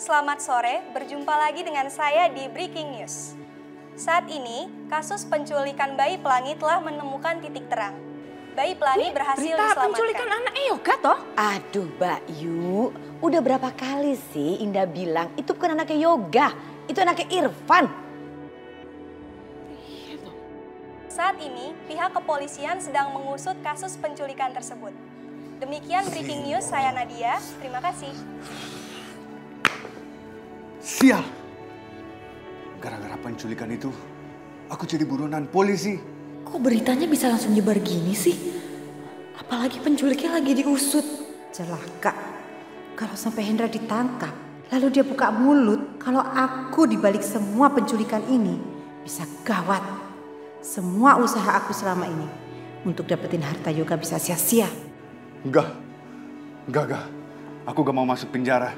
selamat sore. Berjumpa lagi dengan saya di Breaking News. Saat ini, kasus penculikan bayi pelangi telah menemukan titik terang. Bayi pelangi berhasil diselamatkan. Berita penculikan anak Yoga toh? Aduh Mbak Yu, udah berapa kali sih Indah bilang itu bukan anaknya Yoga, itu anaknya Irfan. Saat ini, pihak kepolisian sedang mengusut kasus penculikan tersebut. Demikian Breaking News, saya Nadia. Terima kasih. Sial! Gara-gara penculikan itu, aku jadi buronan polisi. Kok beritanya bisa langsung nyebar gini sih? Apalagi penculiknya lagi diusut. Celaka. Kalau sampai Hendra ditangkap, lalu dia buka mulut, kalau aku dibalik semua penculikan ini, bisa gawat. Semua usaha aku selama ini untuk dapetin harta Yoga bisa sia-sia. Enggak. Aku gak mau masuk penjara.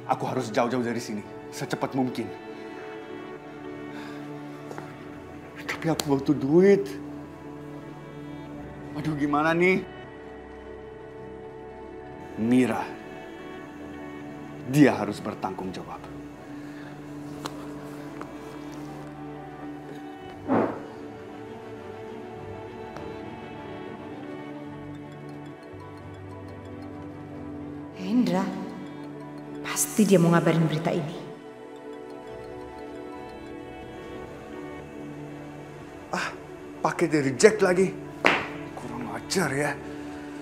Aku harus jauh-jauh dari sini, secepat mungkin. Tapi aku butuh duit. Aduh, gimana nih? Mira, dia harus bertanggung jawab. Hendra, pasti dia mau ngabarin berita ini. Pakai di reject lagi. Kurang ajar ya.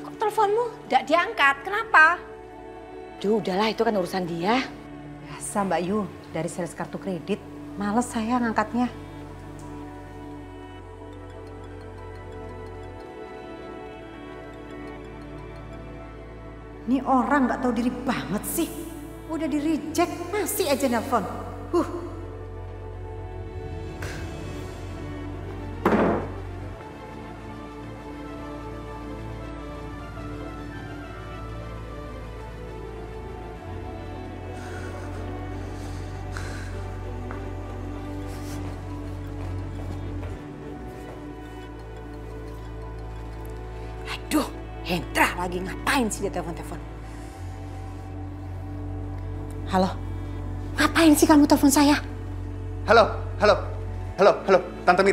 Kok teleponmu gak diangkat? Kenapa? Duh udahlah itu kan urusan dia. Biasa Mbak Yu, dari sales kartu kredit. Males saya ngangkatnya. Ini orang gak tahu diri banget sih. Udah di reject, masih aja nelfon. Aduh Hendra lagi ngapain sih dia telepon-telepon? Halo, ngapain sih kamu telepon saya? Halo. Tante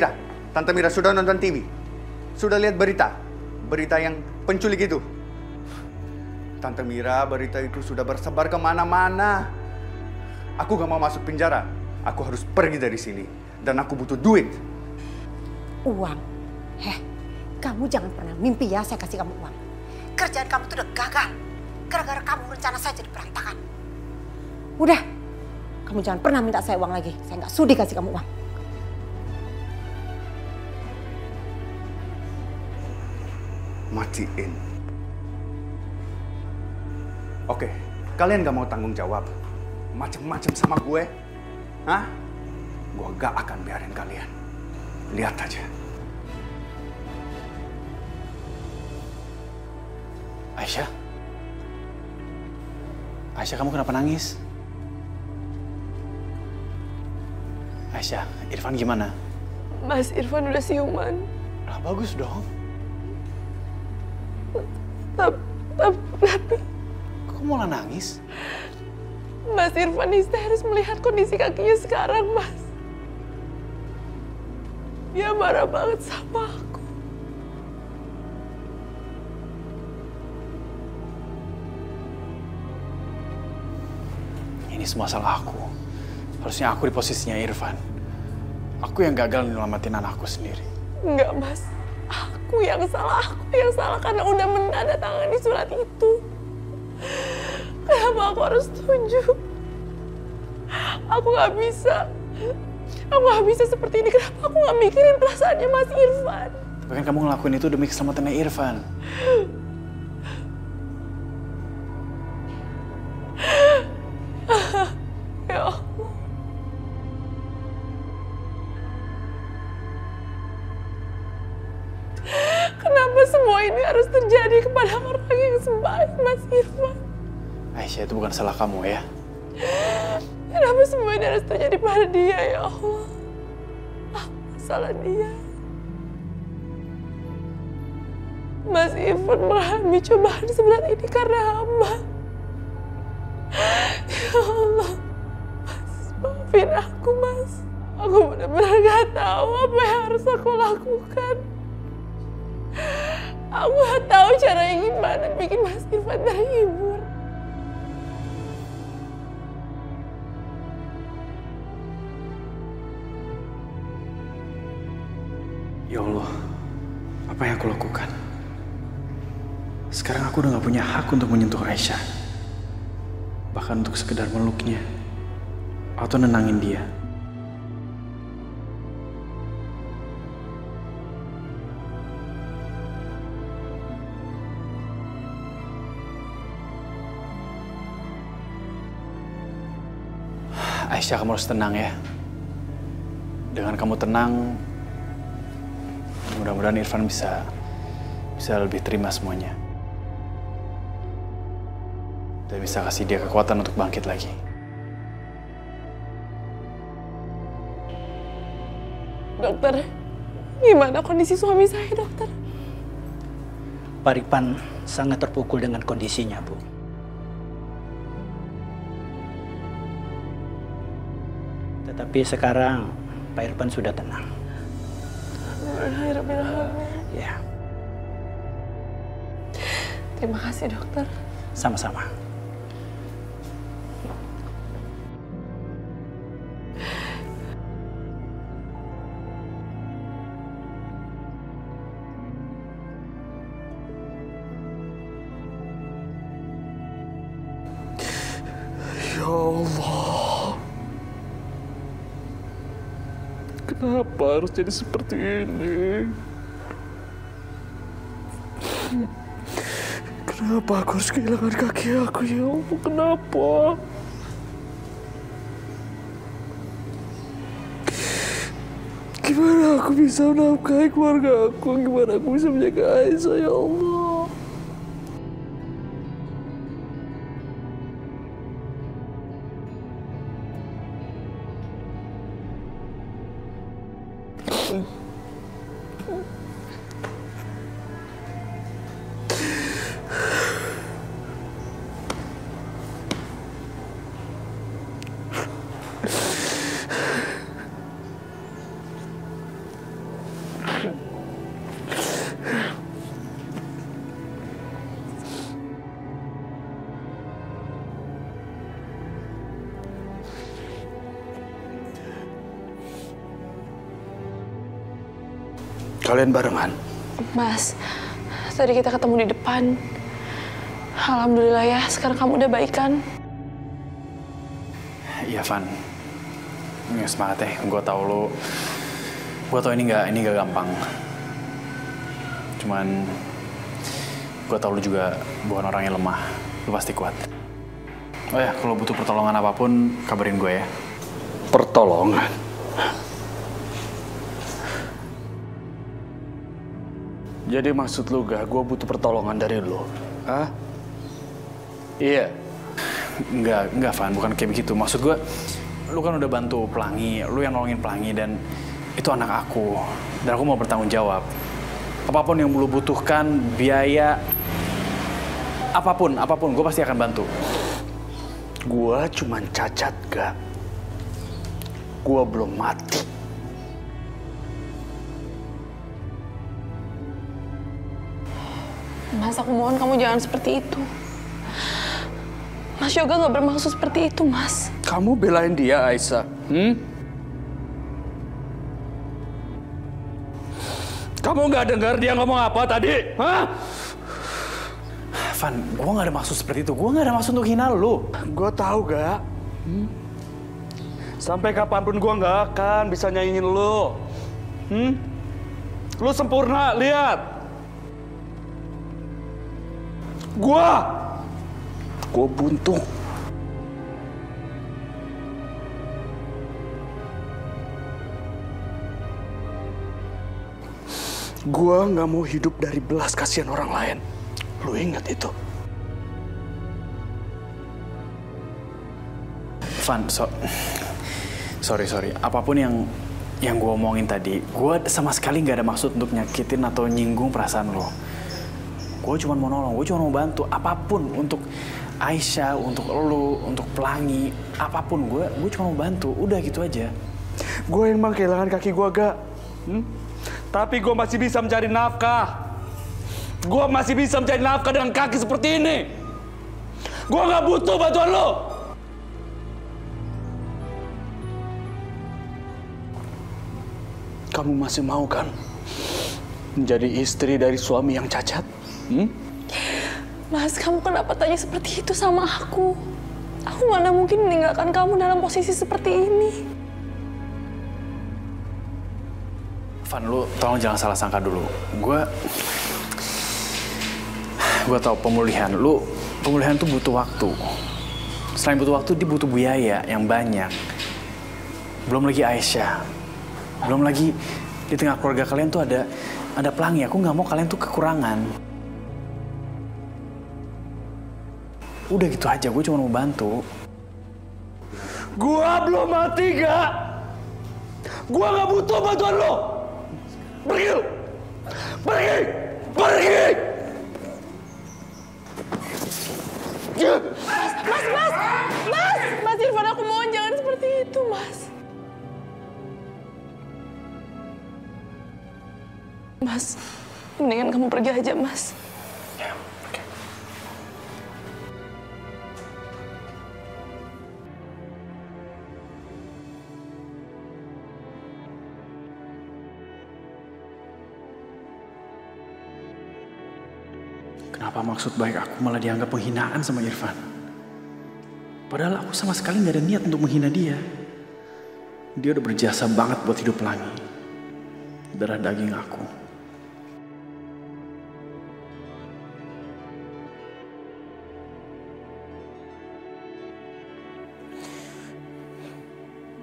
Mira sudah nonton TV? Sudah lihat berita yang penculik itu? Tante Mira, berita itu sudah bersebar kemana-mana. Aku gak mau masuk penjara. Aku harus pergi dari sini. Dan aku butuh duit. Uang? Kamu jangan pernah mimpi ya saya kasih kamu uang. Kerjaan kamu tuh udah gagal. Gara-gara kamu rencana saya jadi berantakan. Udah, kamu jangan pernah minta saya uang lagi. Saya nggak sudi kasih kamu uang. Matiin. Oke, kalian gak mau tanggung jawab? Macem-macem sama gue? Hah? Gue gak akan biarin kalian. Lihat aja. Aisyah, kamu kenapa nangis? Aisyah, Irfan gimana? Mas Irfan udah siuman. Nah, bagus dong. Tapi Kok malah nangis? Mas Irfan histeris melihat kondisi kakinya sekarang, Mas. Dia marah banget sama aku. Ini semua salah aku. Harusnya aku di posisinya Irfan. Aku yang gagal nyelamatin anakku sendiri. Enggak, Mas. Aku yang salah karena udah menandatangani surat itu. Kenapa aku harus setuju? Aku gak bisa seperti ini. Kenapa aku gak mikirin perasaannya Mas Irfan? Tapi kan kamu ngelakuin itu demi keselamatannya Irfan. Ya Allah. Kenapa semua ini harus terjadi kepada orang yang sebaik Mas Irfan? Aisyah, itu bukan salah kamu ya. Kenapa semua ini harus terjadi pada dia, ya Allah? Apa salah dia? Mas Irfan mengalami cobaan seberat ini karena hamba. Ya Allah, Mas, maafin aku, Mas. Aku benar-benar gak tahu apa yang harus aku lakukan. Aku gak tahu caranya gimana bikin Mas Irfan terhibur. Ya Allah, apa yang aku lakukan? Sekarang aku udah gak punya hak untuk menyentuh Aisyah. Bahkan untuk sekedar meluknya. Atau nenangin dia. Aisyah, kamu harus tenang ya. Dengan kamu tenang, mudah-mudahan Irfan bisa lebih terima semuanya. Dan bisa kasih dia kekuatan untuk bangkit lagi. Dokter, gimana kondisi suami saya, dokter? Pak Irfan sangat terpukul dengan kondisinya, Bu. Tetapi sekarang Pak Irfan sudah tenang. Ya. Terima kasih, dokter. Sama-sama. Ya Allah. Kenapa harus jadi seperti ini? Kenapa aku harus kehilangan kaki aku, ya Allah? Kenapa? Gimana aku bisa menafkahi keluarga aku? Gimana aku bisa menjaga Aisyah, ya Allah? Kalian barengan? Mas, tadi kita ketemu di depan. Alhamdulillah ya, sekarang kamu udah baikan. Iya, Van. Ya, semangat ya. Gue tau ini nggak gampang. Cuman gue tau lu juga bukan orang yang lemah. Lu pasti kuat. Oh ya, kalau butuh pertolongan apapun, kabarin gue ya. Pertolongan? Jadi maksud lu gak gue butuh pertolongan dari lu? Hah? Iya. Enggak, Van. Bukan kayak begitu. Maksud gue, lu kan udah bantu Pelangi. Lu yang nolongin Pelangi dan itu anak aku. Dan aku mau bertanggung jawab. Apapun yang lu butuhkan, biaya, apapun, gue pasti akan bantu. Gue cuman cacat, gak? Gue belum mati. Mas, aku mohon kamu jangan seperti itu. Mas Yoga nggak bermaksud seperti itu, Mas. Kamu belain dia, Aisyah. Kamu nggak dengar dia ngomong apa tadi? Hah? Van, gue nggak ada maksud seperti itu. Gue nggak ada maksud untuk hina lu. Gue tahu gak? Sampai kapanpun gue nggak akan bisa nyanyiin lu. Lu sempurna, lihat. Gue buntung. Gue nggak mau hidup dari belas kasihan orang lain. Lu ingat itu? Van, sorry. Apapun yang gue omongin tadi, gue sama sekali nggak ada maksud untuk nyakitin atau nyinggung perasaan lo. Gue cuma mau nolong, gue cuma mau bantu apapun untuk Aisyah, untuk lu, untuk Pelangi, apapun gue cuma mau bantu. Udah gitu aja. Gue emang kehilangan kaki gue, Gak. Tapi gue masih bisa mencari nafkah. Gue masih bisa mencari nafkah dengan kaki seperti ini. Gue nggak butuh bantuan lo. Kamu masih mau kan menjadi istri dari suami yang cacat? Mas, kamu kenapa tanya seperti itu sama aku? Aku mana mungkin meninggalkan kamu dalam posisi seperti ini. Van, lu tolong jangan salah sangka dulu. Gue tahu pemulihan tuh butuh waktu. Selain butuh waktu, dia butuh biaya yang banyak. Belum lagi Aisyah. Belum lagi di tengah keluarga kalian tuh ada Pelangi. Aku nggak mau kalian tuh kekurangan. Udah gitu aja, gue cuma mau bantu. Gua belum mati, Gak. Gua nggak butuh bantuan lo. Pergi lu. Pergi. Pergi. Mas Irfan, aku mohon jangan seperti itu, Mas. Mas, mendingan kamu pergi aja, Mas. Ya, oke. Kenapa maksud baik aku malah dianggap penghinaan sama Irfan? Padahal aku sama sekali nggak ada niat untuk menghina dia. Dia udah berjasa banget buat hidup Pelangi. Darah daging aku.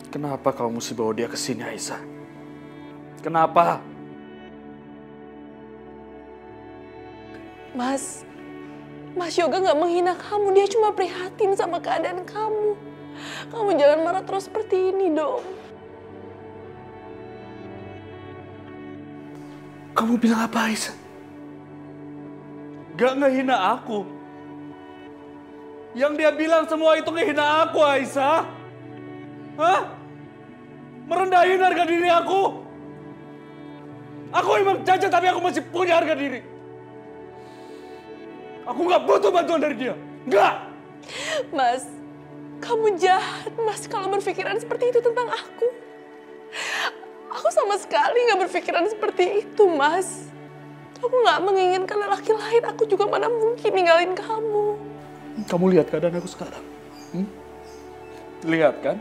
Kenapa kau mesti bawa dia ke sini, Aisyah? Kenapa? Mas Yoga nggak menghina kamu, dia cuma prihatin sama keadaan kamu. Kamu jangan marah terus seperti ini dong. Kamu bilang apa, Aisyah? Gak ngehina aku. Yang dia bilang semua itu ngehina aku, Aisyah. Hah? Merendahin harga diri aku. Aku emang cacat tapi aku masih punya harga diri. Aku nggak butuh bantuan dari dia. Nggak. Mas, kamu jahat, Mas, kalau berpikiran seperti itu tentang aku. Aku sama sekali nggak berpikiran seperti itu, Mas. Aku nggak menginginkan lelaki lain, aku juga mana mungkin ninggalin kamu. Kamu lihat keadaan aku sekarang? Lihat kan?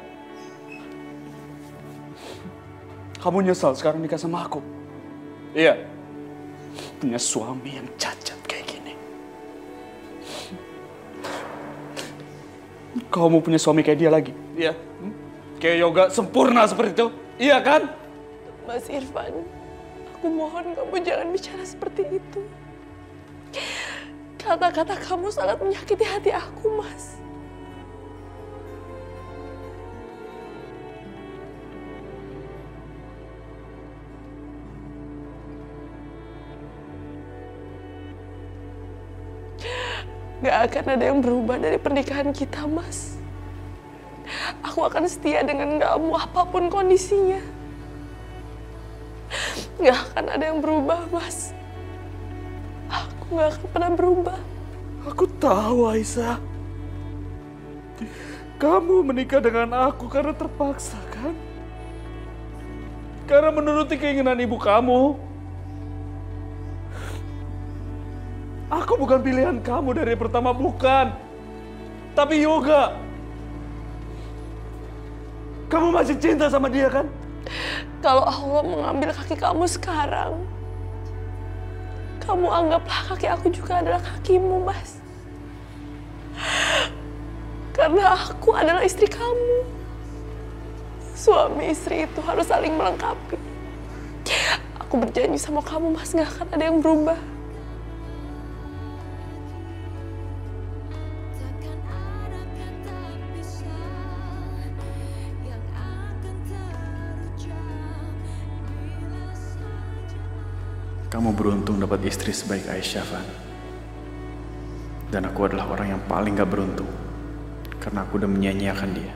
Kamu nyesal sekarang nikah sama aku? Iya. Punya suami yang cacat kayak gini. Kau mau punya suami kayak dia lagi? Iya. Kayak Yoga sempurna seperti itu? Iya kan? Mas Irfan, aku mohon kamu jangan bicara seperti itu. Kata-kata kamu sangat menyakiti hati aku, Mas. Gak akan ada yang berubah dari pernikahan kita, Mas. Aku akan setia dengan kamu apapun kondisinya. Gak akan ada yang berubah, Mas. Aku gak akan pernah berubah. Aku tahu, Aisyah. Kamu menikah dengan aku karena terpaksa, kan? Karena menuruti keinginan ibu kamu. Aku bukan pilihan kamu dari pertama, bukan. Tapi Yoga. Kamu masih cinta sama dia, kan? Kalau Allah mengambil kaki kamu sekarang, kamu anggaplah kaki aku juga adalah kakimu, Mas. Karena aku adalah istri kamu. Suami istri itu harus saling melengkapi. Aku berjanji sama kamu, Mas, gak akan ada yang berubah. Kamu beruntung dapat istri sebaik Aisyah, Van. Dan aku adalah orang yang paling gak beruntung. Karena aku udah menyia-nyiakan dia.